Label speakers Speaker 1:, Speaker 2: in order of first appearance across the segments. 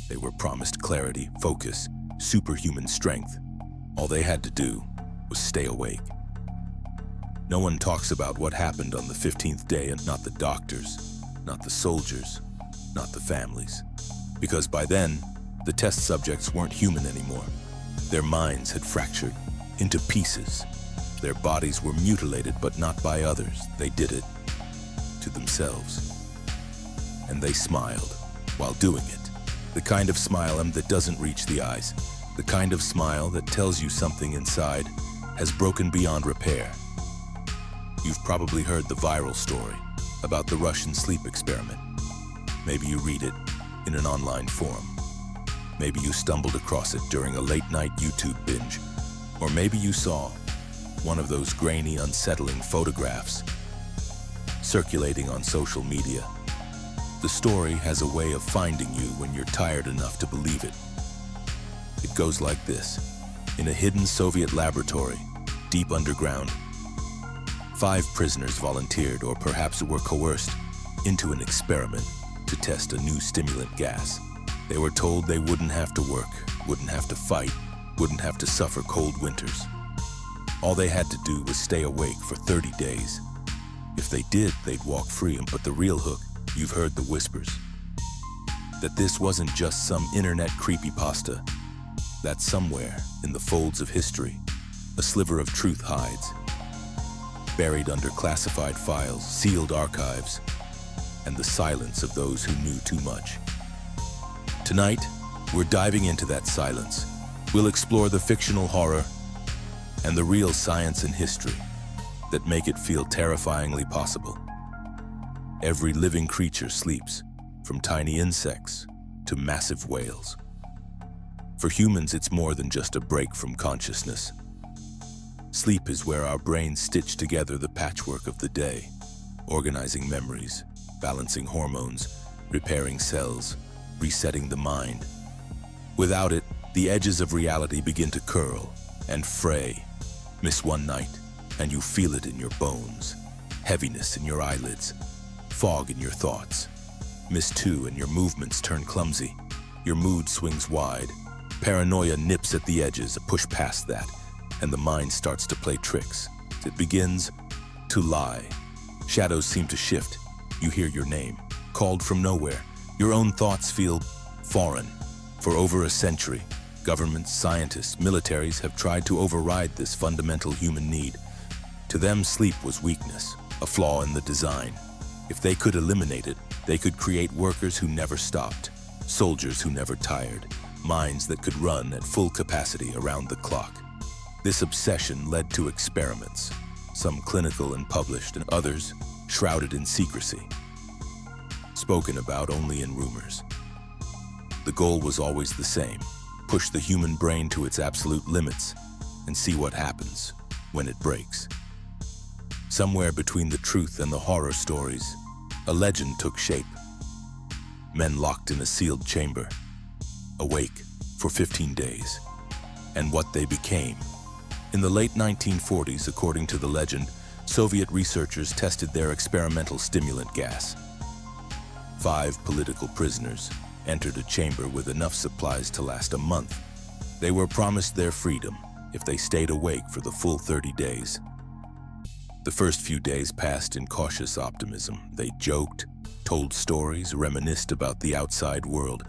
Speaker 1: They were promised clarity, focus, superhuman strength. All they had to do was stay awake. No one talks about what happened on the 15th day, and not the doctors, not the soldiers, not the families. Because by then, the test subjects weren't human anymore. Their minds had fractured into pieces. Their bodies were mutilated, but not by others. They did it to themselves. And they smiled while doing it. The kind of smile that doesn't reach the eyes. The kind of smile that tells you something inside has broken beyond repair. You've probably heard the viral story about the Russian sleep experiment. Maybe you read it in an online forum. Maybe you stumbled across it during a late-night YouTube binge. Or maybe you saw one of those grainy, unsettling photographs circulating on social media. The story has a way of finding you when you're tired enough to believe it. It goes like this. In a hidden Soviet laboratory, deep underground, 5 prisoners volunteered, or perhaps were coerced, into an experiment to test a new stimulant gas. They were told they wouldn't have to work, wouldn't have to fight, wouldn't have to suffer cold winters. All they had to do was stay awake for 30 days. If they did, they'd walk free. But the real hook, you've heard the whispers, that this wasn't just some internet creepypasta, that somewhere in the folds of history, a sliver of truth hides, buried under classified files, sealed archives, and the silence of those who knew too much. Tonight, we're diving into that silence. We'll explore the fictional horror and the real science and history that make it feel terrifyingly possible. Every living creature sleeps, from tiny insects to massive whales. For humans, it's more than just a break from consciousness. Sleep is where our brains stitch together the patchwork of the day, organizing memories, balancing hormones, repairing cells, resetting the mind. Without it, the edges of reality begin to curl and fray. Miss one night, and you feel it in your bones. Heaviness in your eyelids, fog in your thoughts. Miss 2 and your movements turn clumsy. Your mood swings wide. Paranoia nips at the edges. Push past that, and the mind starts to play tricks. It begins to lie. Shadows seem to shift. You hear your name, called from nowhere. Your own thoughts feel foreign. For over a century, governments, scientists, militaries have tried to override this fundamental human need. To them, sleep was weakness, a flaw in the design. If they could eliminate it, they could create workers who never stopped, soldiers who never tired, minds that could run at full capacity around the clock. This obsession led to experiments, some clinical and published, and others shrouded in secrecy, spoken about only in rumors. The goal was always the same: push the human brain to its absolute limits and see what happens when it breaks. Somewhere between the truth and the horror stories, a legend took shape. Men locked in a sealed chamber, awake for 15 days, and what they became. In the late 1940s, according to the legend, Soviet researchers tested their experimental stimulant gas. 5 political prisoners entered a chamber with enough supplies to last a month. They were promised their freedom if they stayed awake for the full 30 days. The first few days passed in cautious optimism. They joked, told stories, reminisced about the outside world.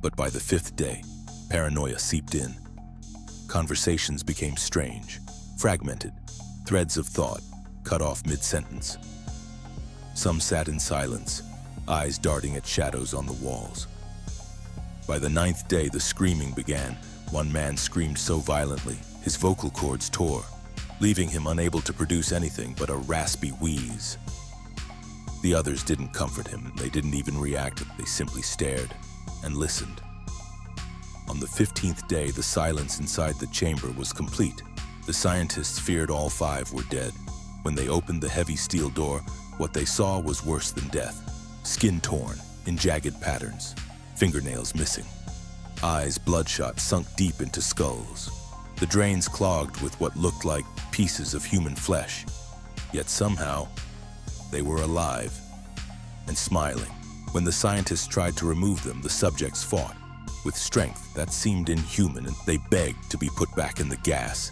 Speaker 1: But by the 5th day, paranoia seeped in. Conversations became strange, fragmented, threads of thought cut off mid-sentence. Some sat in silence, eyes darting at shadows on the walls. By the 9th day, the screaming began. One man screamed so violently, his vocal cords tore, leaving him unable to produce anything but a raspy wheeze. The others didn't comfort him. They didn't even react. They simply stared and listened. On the 15th day, the silence inside the chamber was complete. The scientists feared all 5 were dead. When they opened the heavy steel door, what they saw was worse than death. Skin torn in jagged patterns, fingernails missing, eyes bloodshot sunk deep into skulls, the drains clogged with what looked like pieces of human flesh. Yet somehow, they were alive and smiling. When the scientists tried to remove them, the subjects fought. with strength that seemed inhuman, and they begged to be put back in the gas.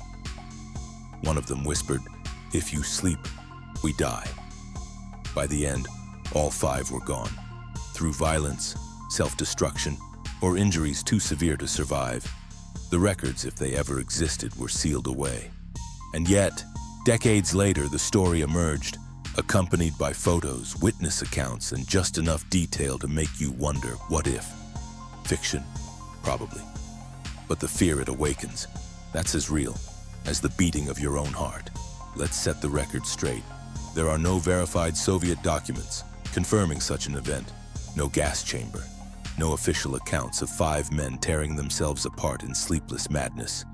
Speaker 1: One of them whispered, "If you sleep, we die." By the end, all 5 were gone, through violence, self-destruction, or injuries too severe to survive. The records, if they ever existed, were sealed away. And yet, decades later, the story emerged, accompanied by photos, witness accounts, and just enough detail to make you wonder, what if? Fiction? Probably. But the fear it awakens, that's as real as the beating of your own heart. Let's set the record straight. There are no verified Soviet documents confirming such an event, no gas chamber, no official accounts of 5 men tearing themselves apart in sleepless madness.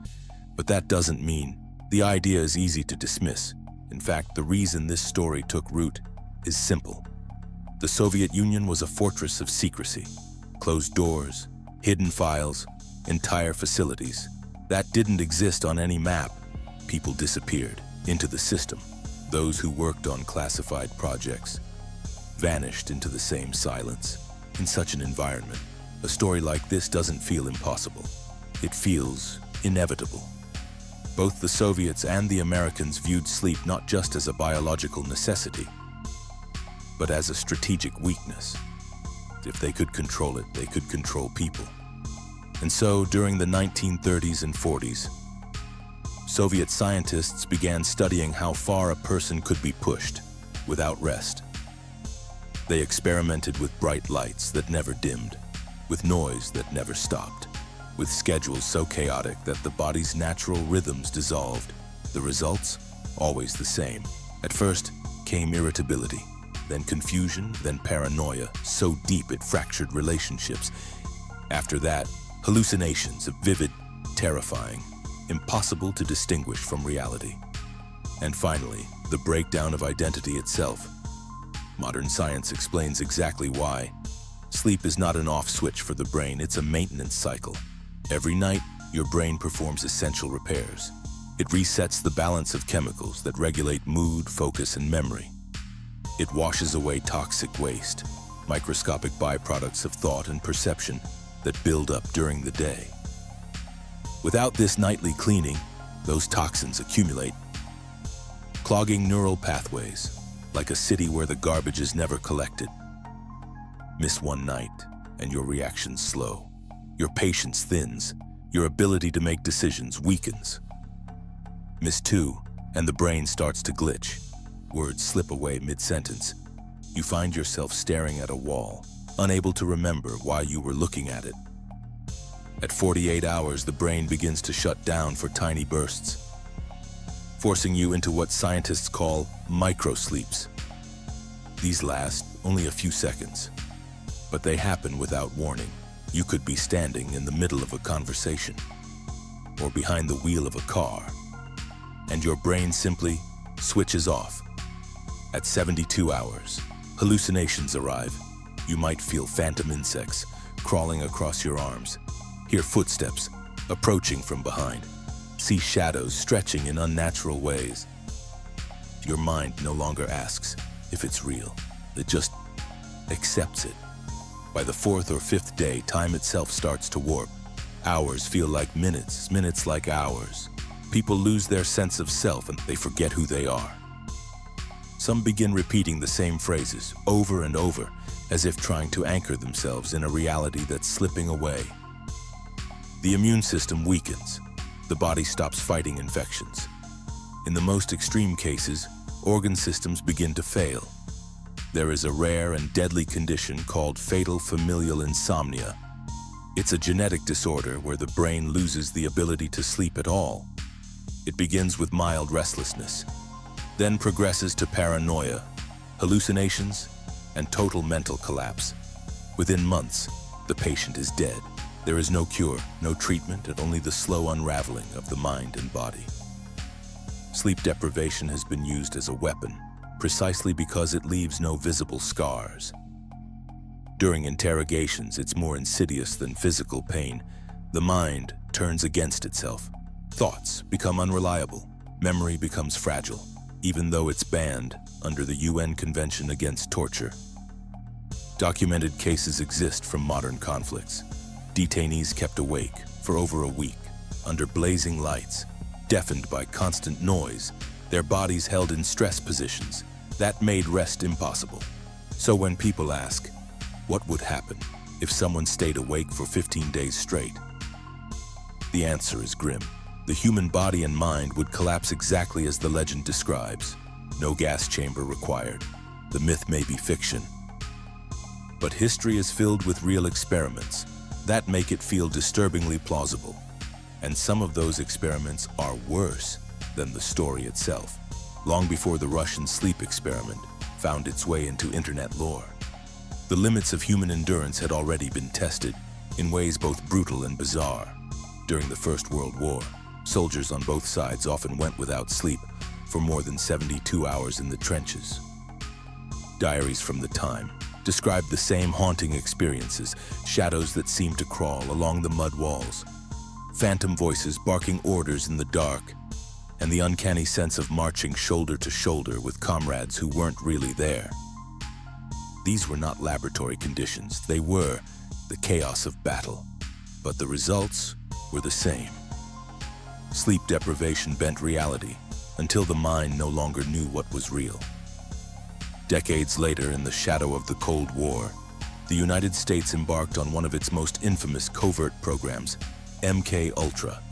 Speaker 1: But that doesn't mean the idea is easy to dismiss. In fact, the reason this story took root is simple. The Soviet Union was a fortress of secrecy, closed doors, hidden files, entire facilities that didn't exist on any map. People disappeared into the system. Those who worked on classified projects vanished into the same silence. In such an environment, a story like this doesn't feel impossible. It feels inevitable. Both the Soviets and the Americans viewed sleep not just as a biological necessity, but as a strategic weakness. If they could control it, they could control people. And so, during the 1930s and 40s, Soviet scientists began studying how far a person could be pushed without rest. They experimented with bright lights that never dimmed, with noise that never stopped, with schedules so chaotic that the body's natural rhythms dissolved. The results? Always the same. At first came irritability, then confusion, then paranoia, so deep it fractured relationships. After that, hallucinations, vivid, terrifying, impossible to distinguish from reality. And finally, the breakdown of identity itself. Modern science explains exactly why. Sleep is not an off switch for the brain, it's a maintenance cycle. Every night, your brain performs essential repairs. It resets the balance of chemicals that regulate mood, focus, and memory. It washes away toxic waste, microscopic byproducts of thought and perception that build up during the day. Without this nightly cleaning, those toxins accumulate, clogging neural pathways, like a city where the garbage is never collected. Miss one night, and your reactions slow. Your patience thins. Your ability to make decisions weakens. Miss 2, and the brain starts to glitch. Words slip away mid-sentence. You find yourself staring at a wall, unable to remember why you were looking at it. At 48 hours, the brain begins to shut down for tiny bursts, forcing you into what scientists call microsleeps. These last only a few seconds, but they happen without warning. You could be standing in the middle of a conversation or behind the wheel of a car, and your brain simply switches off. At 72 hours, hallucinations arrive. You might feel phantom insects crawling across your arms, hear footsteps approaching from behind, see shadows stretching in unnatural ways. Your mind no longer asks if it's real. It just accepts it. By the 4th or 5th day, time itself starts to warp. Hours feel like minutes, minutes like hours. People lose their sense of self and they forget who they are. Some begin repeating the same phrases over and over, as if trying to anchor themselves in a reality that's slipping away. The immune system weakens. The body stops fighting infections. In the most extreme cases, organ systems begin to fail. There is a rare and deadly condition called fatal familial insomnia. It's a genetic disorder where the brain loses the ability to sleep at all. It begins with mild restlessness, then progresses to paranoia, hallucinations, and total mental collapse. Within months, the patient is dead. There is no cure, no treatment, and only the slow unraveling of the mind and body. Sleep deprivation has been used as a weapon, precisely because it leaves no visible scars. During interrogations, it's more insidious than physical pain. The mind turns against itself. Thoughts become unreliable. Memory becomes fragile, even though it's banned under the UN Convention Against Torture. Documented cases exist from modern conflicts. Detainees kept awake for over a week, under blazing lights, deafened by constant noise, their bodies held in stress positions that made rest impossible. So when people ask, what would happen if someone stayed awake for 15 days straight? The answer is grim. The human body and mind would collapse exactly as the legend describes. No gas chamber required. The myth may be fiction, but history is filled with real experiments that make it feel disturbingly plausible. And some of those experiments are worse than the story itself, long before the Russian sleep experiment found its way into internet lore. The limits of human endurance had already been tested in ways both brutal and bizarre. During the First World War, soldiers on both sides often went without sleep for more than 72 hours in the trenches. Diaries from the time described the same haunting experiences, shadows that seemed to crawl along the mud walls, phantom voices barking orders in the dark, and the uncanny sense of marching shoulder to shoulder with comrades who weren't really there. These were not laboratory conditions, they were the chaos of battle. But the results were the same. Sleep deprivation bent reality until the mind no longer knew what was real. Decades later, in the shadow of the Cold War, the United States embarked on one of its most infamous covert programs, MK-Ultra.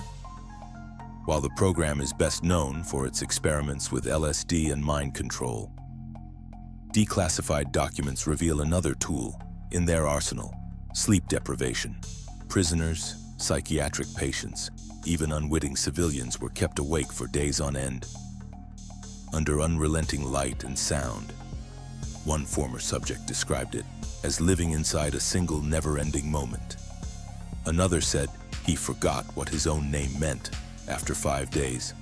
Speaker 1: While the program is best known for its experiments with LSD and mind control, declassified documents reveal another tool in their arsenal: sleep deprivation. Prisoners, psychiatric patients, even unwitting civilians were kept awake for days on end, under unrelenting light and sound. One former subject described it as living inside a single never-ending moment. Another said he forgot what his own name meant after 5 days.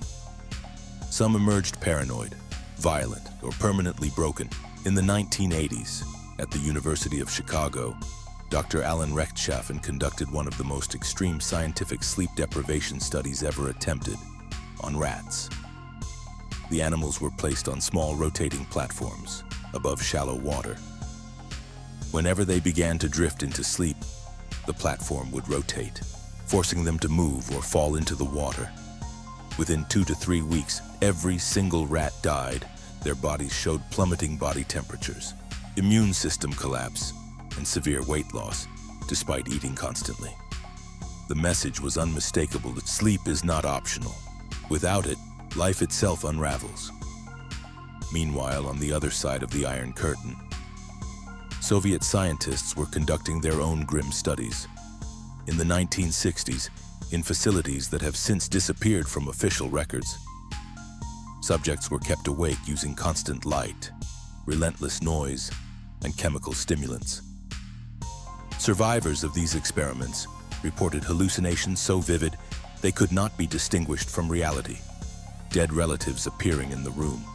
Speaker 1: Some emerged paranoid, violent, or permanently broken. In the 1980s, at the University of Chicago, Dr. Alan Rechtschaffen conducted one of the most extreme scientific sleep deprivation studies ever attempted on rats. The animals were placed on small rotating platforms above shallow water. Whenever they began to drift into sleep, the platform would rotate, forcing them to move or fall into the water. Within 2 to 3 weeks, every single rat died. Their bodies showed plummeting body temperatures, immune system collapse, and severe weight loss, despite eating constantly. The message was unmistakable that sleep is not optional. Without it, life itself unravels. Meanwhile, on the other side of the Iron Curtain, Soviet scientists were conducting their own grim studies. In the 1960s, in facilities that have since disappeared from official records, subjects were kept awake using constant light, relentless noise, and chemical stimulants. Survivors of these experiments reported hallucinations so vivid they could not be distinguished from reality. Dead relatives appearing in the room,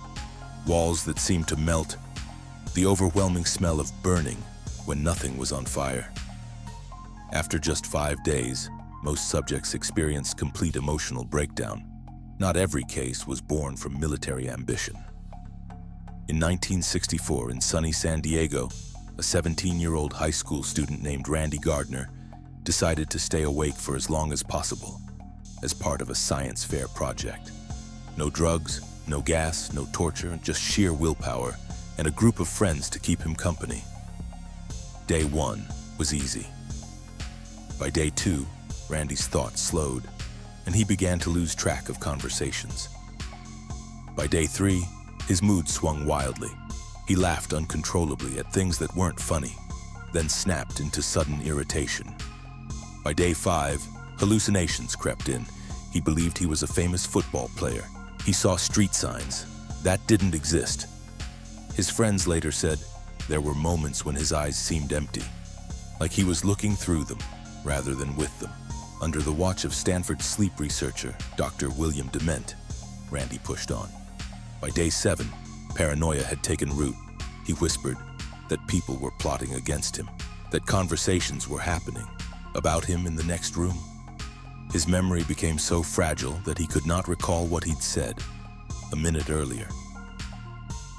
Speaker 1: walls that seemed to melt, the overwhelming smell of burning when nothing was on fire. After just 5 days, most subjects experienced complete emotional breakdown. Not every case was born from military ambition. In 1964, in sunny San Diego, a 17-year-old high school student named Randy Gardner decided to stay awake for as long as possible as part of a science fair project. No drugs, no gas, no torture, just sheer willpower and a group of friends to keep him company. Day 1 was easy. By day 2, Randy's thoughts slowed, and he began to lose track of conversations. By day 3, his mood swung wildly. He laughed uncontrollably at things that weren't funny, then snapped into sudden irritation. By day 5, hallucinations crept in. He believed he was a famous football player. He saw street signs that didn't exist. His friends later said there were moments when his eyes seemed empty, like he was looking through them rather than with them. Under the watch of Stanford sleep researcher Dr. William Dement, Randy pushed on. By day 7, paranoia had taken root. He whispered that people were plotting against him, that conversations were happening about him in the next room. His memory became so fragile that he could not recall what he'd said a minute earlier.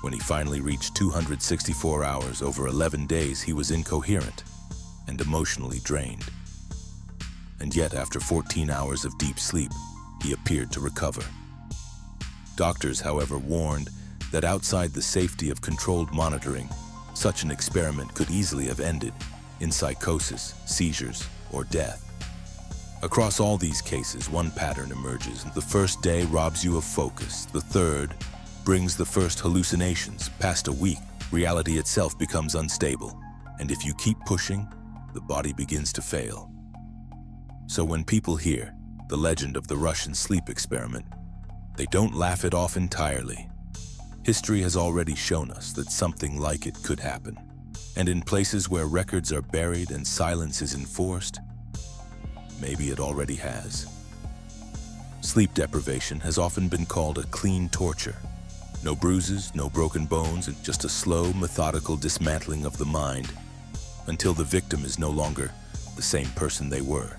Speaker 1: When he finally reached 264 hours over 11 days, he was incoherent and emotionally drained. and yet after 14 hours of deep sleep, he appeared to recover. Doctors, however, warned that outside the safety of controlled monitoring, such an experiment could easily have ended in psychosis, seizures, or death. Across all these cases, one pattern emerges. The first day robs you of focus. The third brings the first hallucinations. Past a week, reality itself becomes unstable. And if you keep pushing, the body begins to fail. So when people hear the legend of the Russian sleep experiment, they don't laugh it off entirely. History has already shown us that something like it could happen. And in places where records are buried and silence is enforced, maybe it already has. Sleep deprivation has often been called a clean torture. No bruises, no broken bones, and just a slow, methodical dismantling of the mind until the victim is no longer the same person they were.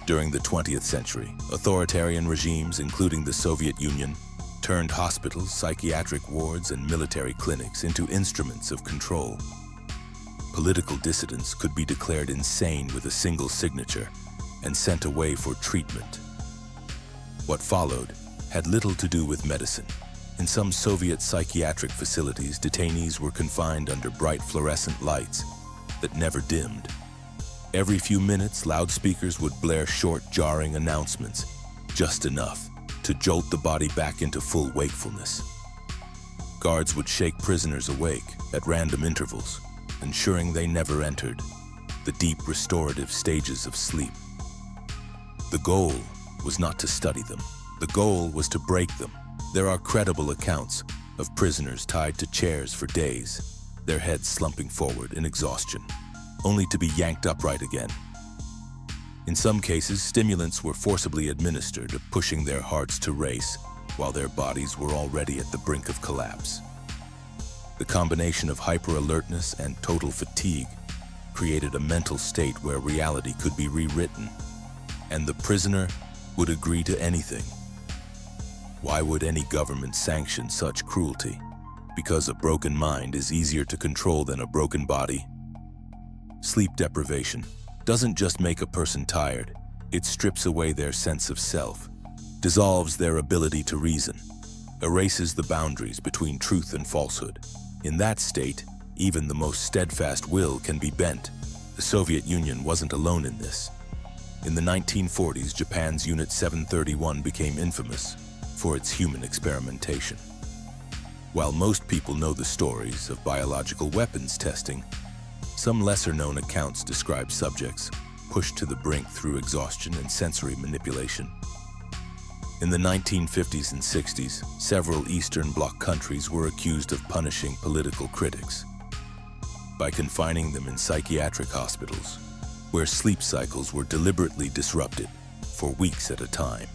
Speaker 1: During the 20th century, authoritarian regimes, including the Soviet Union, turned hospitals, psychiatric wards, and military clinics into instruments of control. Political dissidents could be declared insane with a single signature and sent away for treatment. What followed had little to do with medicine. In some Soviet psychiatric facilities, detainees were confined under bright fluorescent lights that never dimmed. Every few minutes, loudspeakers would blare short, jarring announcements, just enough to jolt the body back into full wakefulness. Guards would shake prisoners awake at random intervals, ensuring they never entered the deep restorative stages of sleep. The goal was not to study them. The goal was to break them. There are credible accounts of prisoners tied to chairs for days, their heads slumping forward in exhaustion, only to be yanked upright again. In some cases, stimulants were forcibly administered, pushing their hearts to race while their bodies were already at the brink of collapse. The combination of hyper-alertness and total fatigue created a mental state where reality could be rewritten, and the prisoner would agree to anything. Why would any government sanction such cruelty? Because a broken mind is easier to control than a broken body. Sleep deprivation doesn't just make a person tired, it strips away their sense of self, dissolves their ability to reason, erases the boundaries between truth and falsehood. In that state, even the most steadfast will can be bent. The Soviet Union wasn't alone in this. In the 1940s, Japan's Unit 731 became infamous for its human experimentation. While most people know the stories of biological weapons testing, some lesser-known accounts describe subjects pushed to the brink through exhaustion and sensory manipulation. In the 1950s and 60s, several Eastern Bloc countries were accused of punishing political critics by confining them in psychiatric hospitals, where sleep cycles were deliberately disrupted for weeks at a time.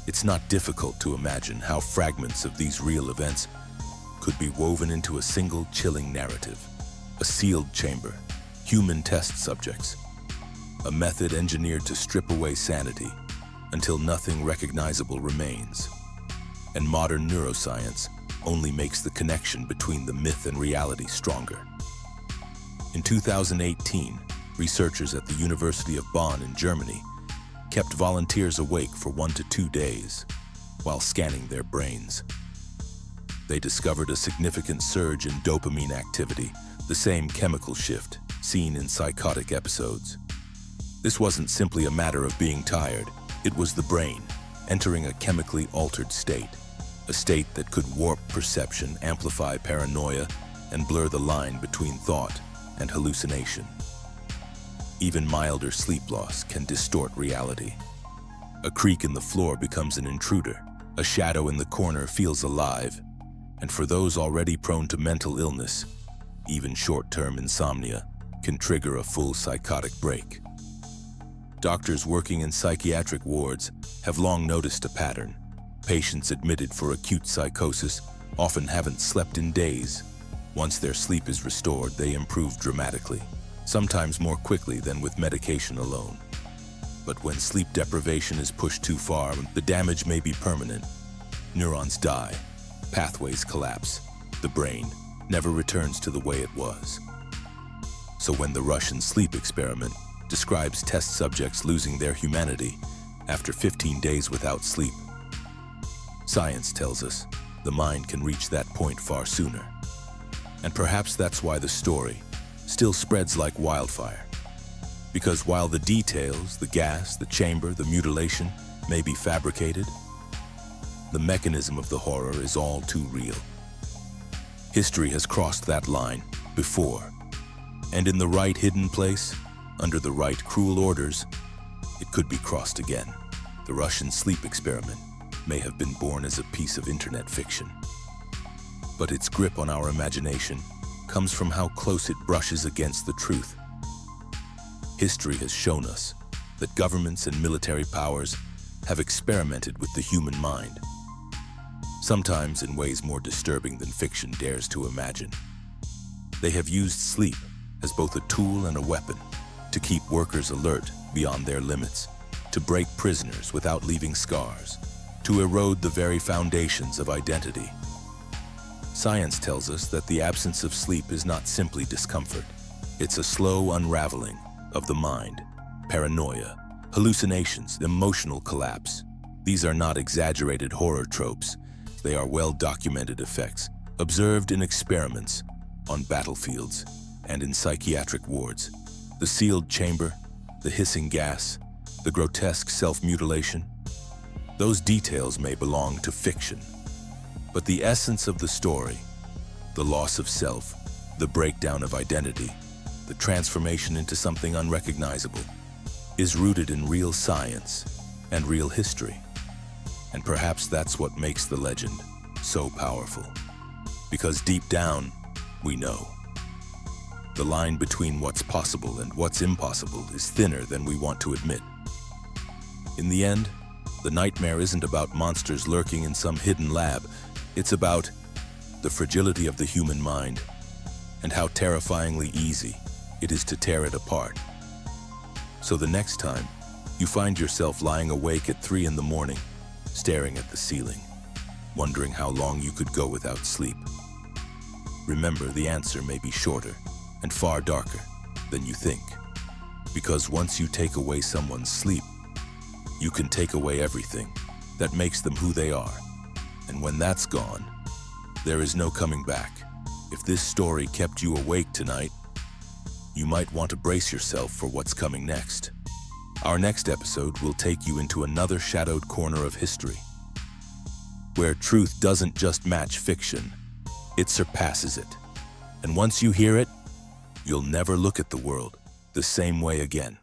Speaker 1: It's not difficult to imagine how fragments of these real events could be woven into a single chilling narrative. A sealed chamber, human test subjects, a method engineered to strip away sanity until nothing recognizable remains. And modern neuroscience only makes the connection between the myth and reality stronger. In 2018, researchers at the University of Bonn in Germany kept volunteers awake for 1 to 2 days while scanning their brains. They discovered a significant surge in dopamine activity, the same chemical shift seen in psychotic episodes. This wasn't simply a matter of being tired, it was the brain entering a chemically altered state, a state that could warp perception, amplify paranoia, and blur the line between thought and hallucination. Even milder sleep loss can distort reality. A creak in the floor becomes an intruder, a shadow in the corner feels alive, and for those already prone to mental illness, even short-term insomnia can trigger a full psychotic break. Doctors working in psychiatric wards have long noticed a pattern. Patients admitted for acute psychosis often haven't slept in days. Once their sleep is restored, they improve dramatically, sometimes more quickly than with medication alone. But when sleep deprivation is pushed too far, the damage may be permanent. Neurons die, pathways collapse, the brain never returns to the way it was. So when the Russian sleep experiment describes test subjects losing their humanity after 15 days without sleep. Science tells us the mind can reach that point far sooner. And perhaps that's why the story still spreads like wildfire. Because while the details, the gas, the chamber, the mutilation may be fabricated, the mechanism of the horror is all too real. History has crossed that line before, and in the right hidden place, under the right cruel orders, it could be crossed again. The Russian sleep experiment may have been born as a piece of internet fiction, but its grip on our imagination comes from how close it brushes against the truth. History has shown us that governments and military powers have experimented with the human mind, sometimes in ways more disturbing than fiction dares to imagine. They have used sleep as both a tool and a weapon to keep workers alert beyond their limits, to break prisoners without leaving scars, to erode the very foundations of identity. Science tells us that the absence of sleep is not simply discomfort. It's a slow unraveling of the mind, paranoia, hallucinations, emotional collapse. These are not exaggerated horror tropes. They are well-documented effects, observed in experiments, on battlefields, and in psychiatric wards. The sealed chamber, the hissing gas, the grotesque self-mutilation. Those details may belong to fiction, but the essence of the story, the loss of self, the breakdown of identity, the transformation into something unrecognizable, is rooted in real science and real history. And perhaps that's what makes the legend so powerful. Because deep down, we know. The line between what's possible and what's impossible is thinner than we want to admit. In the end, the nightmare isn't about monsters lurking in some hidden lab. It's about the fragility of the human mind and how terrifyingly easy it is to tear it apart. So the next time you find yourself lying awake at 3 in the morning, staring at the ceiling, wondering how long you could go without sleep, remember the answer may be shorter and far darker than you think. Because once you take away someone's sleep, you can take away everything that makes them who they are. And when that's gone, there is no coming back. If this story kept you awake tonight, you might want to brace yourself for what's coming next. Our next episode will take you into another shadowed corner of history, where truth doesn't just match fiction, it surpasses it. And once you hear it, you'll never look at the world the same way again.